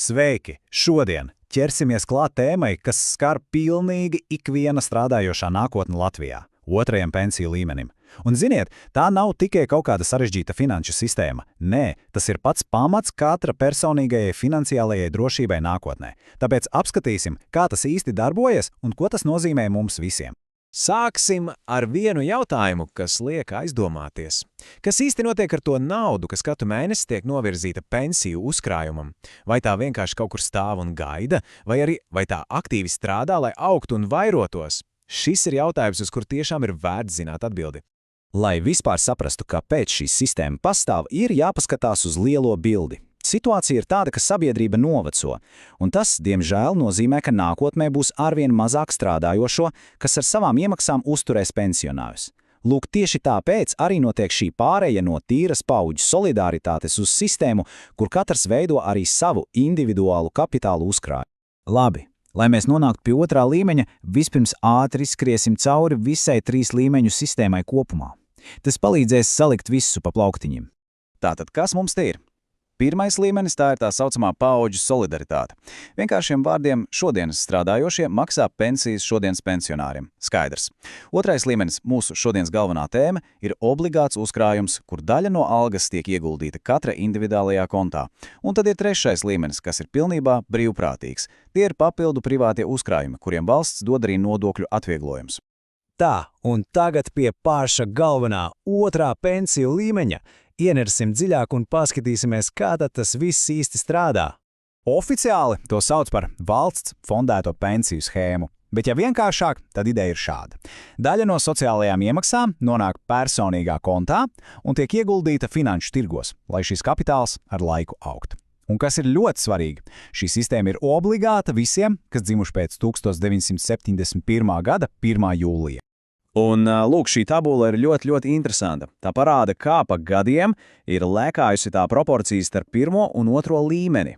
Sveiki! Šodien ķersimies klāt tēmai, kas skar pilnīgi ikviena strādājošā nākotne Latvijā – otrajam pensiju līmenim. Un ziniet, tā nav tikai kaut kāda sarežģīta finanšu sistēma. Nē, tas ir pats pamats katra personīgajai finansiālajai drošībai nākotnē. Tāpēc apskatīsim, kā tas īsti darbojas un ko tas nozīmē mums visiem. Sāksim ar vienu jautājumu, kas liek aizdomāties. Kas īsti notiek ar to naudu, kas katru mēnesi tiek novirzīta pensiju uzkrājumam? Vai tā vienkārši kaut kur stāv un gaida, vai tā aktīvi strādā, lai augtu un vairotos? Šis ir jautājums, uz kur tiešām ir vērts zināt atbildi. Lai vispār saprastu, kāpēc šī sistēma pastāv, ir jāpaskatās uz lielo bildi. Situācija ir tāda, ka sabiedrība noveco, un tas, diemžēl, nozīmē, ka nākotnē būs arvien mazāk strādājošo, kas ar savām iemaksām uzturēs pensionārus. Lūk, tieši tāpēc arī notiek šī pāreja no tīras paudžu solidaritātes uz sistēmu, kur katrs veido arī savu individuālu kapitālu uzkrājumu. Labi, lai mēs nonāktu pie otrā līmeņa, vispirms ātri skriesim cauri visai 3 līmeņu sistēmai kopumā. Tas palīdzēs salikt visu pa plauktiņiem. Tātad, kas mums te ir? Pirmais līmenis tā ir tā saucamā paudžu solidaritāte. Vienkāršiem vārdiem šodienas strādājošie maksā pensijas šodienas pensionāriem. Skaidrs. Otrais līmenis, mūsu šodienas galvenā tēma, ir obligāts uzkrājums, kur daļa no algas tiek ieguldīta katra individuālajā kontā. Un tad ir trešais līmenis, kas ir pilnībā brīvprātīgs. Tie ir papildu privātie uzkrājumi, kuriem valsts dod arī nodokļu atvieglojums. Tā, un tagad pie paša galvenā otrā pensiju līmeņa. Ienersim dziļāk un paskatīsimies, kā tad tas viss īsti strādā. Oficiāli to sauc par valsts fondēto pensiju schēmu, bet ja vienkāršāk, tad ideja ir šāda. Daļa no sociālajām iemaksām nonāk personīgā kontā un tiek ieguldīta finanšu tirgos, lai šis kapitāls ar laiku augtu. Un kas ir ļoti svarīgi, šī sistēma ir obligāta visiem, kas dzimuši pēc 1971. gada 1. jūlija. Un lūk, šī tabula ir ļoti interesanta. Tā parāda, kā pa gadiem ir lēkājusi tā proporcijas starp pirmo un otro līmeni.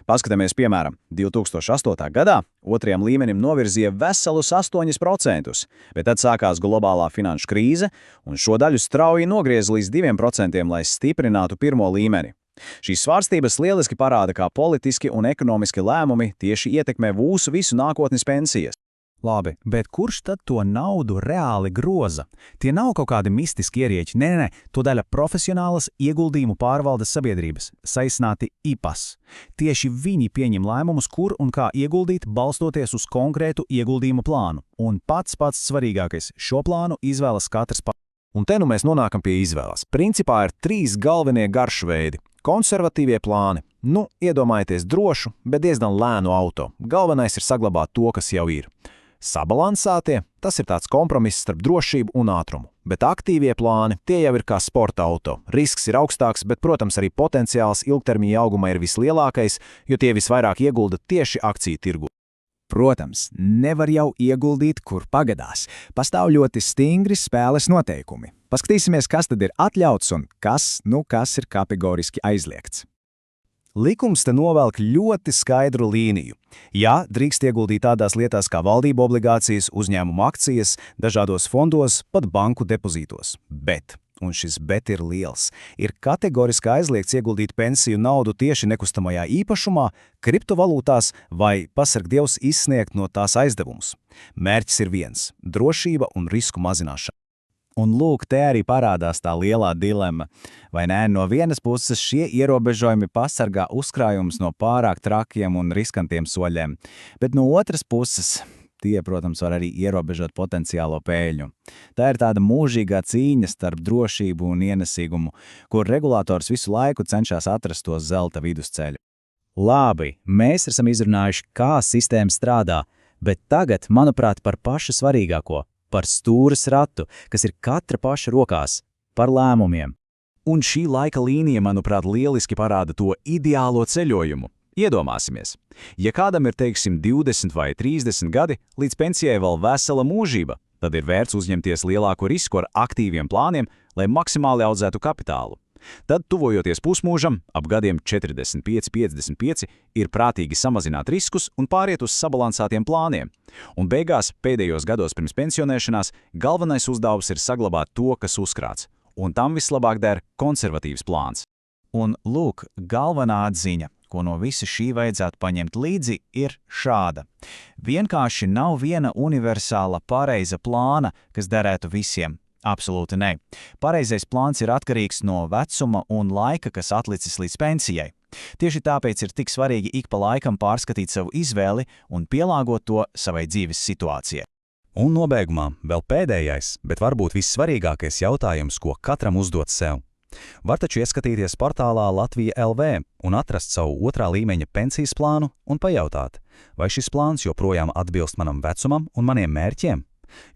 Paskatāmies, piemēram, 2008. gadā otrajam līmenim novirzīja veselus 8%, bet tad sākās globālā finanšu krīze, un šo daļu strauji nogrieza līdz 2%, lai stiprinātu pirmo līmeni. Šīs svārstības lieliski parāda, kā politiski un ekonomiski lēmumi tieši ietekmē mūsu visu nākotnes pensijas. Labi, bet kurš tad to naudu reāli groza? Tie nav kaut kādi mistiski ierieķi, nē, to daļa profesionālas ieguldījumu pārvaldes sabiedrības, saīsināti IPAS. Tieši viņi pieņem lēmumus, kur un kā ieguldīt, balstoties uz konkrētu ieguldījumu plānu. Un pats svarīgākais, šo plānu izvēlas katrs pats. Un te nu mēs nonākam pie izvēles. Principā ir 3 galvenie garšveidi. Konservatīvie plāni. Iedomājieties drošu, bet diezgan lēnu auto. Galvenais ir saglabāt to, kas jau ir. Sabalansētie, tas ir tāds kompromiss starp drošību un ātrumu. Bet aktīvie plāni, tie jau ir kā sporta auto. Risks ir augstāks, bet, protams, arī potenciāls ilgtermiņa auguma ir vislielākais, jo tie visvairāk iegulda tieši akciju tirgu. Protams, nevar jau ieguldīt, kur pagadās. Pastāv ļoti stingri spēles noteikumi. Paskatīsimies, kas tad ir atļauts un kas ir kategoriski aizliegts. Likums te novelk ļoti skaidru līniju. Jā, drīkst ieguldīt tādās lietās kā valdību obligācijas, uzņēmumu akcijas, dažādos fondos, pat banku depozītos. Bet, un šis bet ir liels, ir kategoriski aizliegts ieguldīt pensiju naudu tieši nekustamajā īpašumā, kriptovalūtās vai, pasarg Dievs, izsniegt no tās aizdevumus. Mērķis ir viens – drošība un risku mazināšana. Un lūk, te arī parādās tā lielā dilema. Vai nē, no vienas puses šie ierobežojumi pasargā uzkrājumus no pārāk trakiem un riskantiem soļiem, bet no otras puses tie, protams, var arī ierobežot potenciālo pēļņu. Tā ir tāda mūžīgā cīņa starp drošību un ienesīgumu, kur regulators visu laiku cenšas atrast to zelta vidusceļu. Labi, mēs esam izrunājuši, kā sistēma strādā, bet tagad, manuprāt, par pašu svarīgāko. Par stūres ratu, kas ir katra paša rokās, par lēmumiem. Un šī laika līnija, manuprāt, lieliski parāda to ideālo ceļojumu. Iedomāsimies, ja kādam ir, teiksim, 20 vai 30 gadi, līdz pensijai vēl vesela mūžība, tad ir vērts uzņemties lielāku risku ar aktīviem plāniem, lai maksimāli audzētu kapitālu. Tad, tuvojoties pusmūžam, ap gadiem 45–55, ir prātīgi samazināt riskus un pāriet uz sabalansētiem plāniem. Un beigās, pēdējos gados pirms pensionēšanās, galvenais uzdevums ir saglabāt to, kas uzkrāts. Un tam vislabāk der konservatīvs plāns. Un lūk, galvenā atziņa. ko no visa šī vajadzētu paņemt līdzi, ir šāda. Vienkārši nav viena universāla pareiza plāna, kas derētu visiem. Absolūti nē. Pareizais plāns ir atkarīgs no vecuma un laika, kas atlicis līdz pensijai. Tieši tāpēc ir tik svarīgi ik pa laikam pārskatīt savu izvēli un pielāgot to savai dzīves situācijai. Un nobeigumā vēl pēdējais, bet varbūt vissvarīgākais jautājums, ko katram uzdot sev. Var taču ieskatīties portālā Latvija LV un atrast savu otrā līmeņa pensijas plānu un pajautāt, vai šis plāns joprojām atbilst manam vecumam un maniem mērķiem?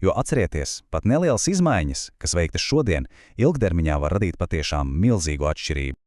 Jo atcerieties, pat nelielas izmaiņas, kas veiktas šodien, ilgtermiņā var radīt patiešām milzīgu atšķirību.